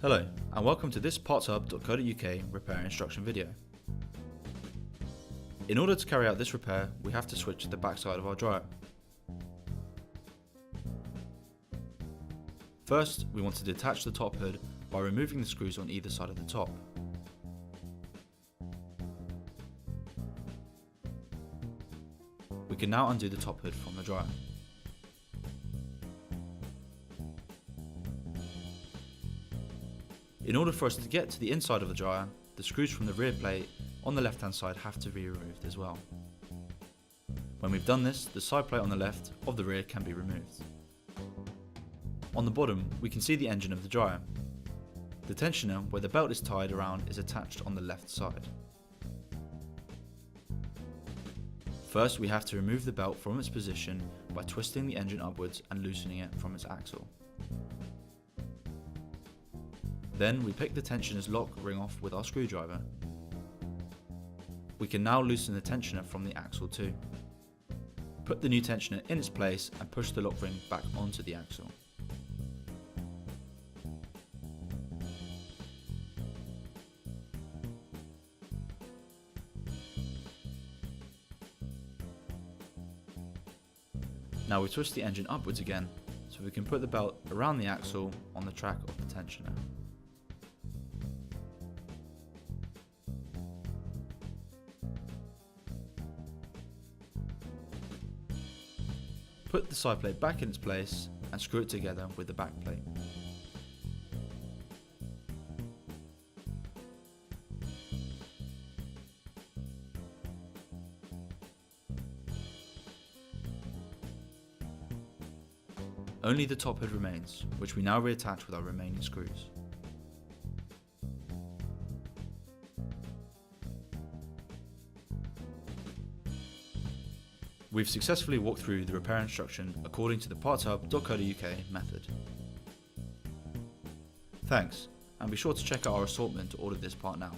Hello, and welcome to this partshub.co.uk repair instruction video. In order to carry out this repair, we have to switch to the back side of our dryer. First, we want to detach the top hood by removing the screws on either side of the top. We can now undo the top hood from the dryer. In order for us to get to the inside of the dryer, the screws from the rear plate on the left hand side have to be removed as well. When we've done this, the side plate on the left of the rear can be removed. On the bottom, we can see the engine of the dryer. The tensioner where the belt is tied around is attached on the left side. First, we have to remove the belt from its position by twisting the engine upwards and loosening it from its axle. Then we pick the tensioner's lock ring off with our screwdriver. We can now loosen the tensioner from the axle too. Put the new tensioner in its place and push the lock ring back onto the axle. Now we twist the engine upwards again, so we can put the belt around the axle on the track of the tensioner. Put the side plate back in its place and screw it together with the back plate. Only the top hood remains, which we now reattach with our remaining screws. We've successfully walked through the repair instruction according to the partshub.co.uk method. Thanks, and be sure to check out our assortment to order this part now.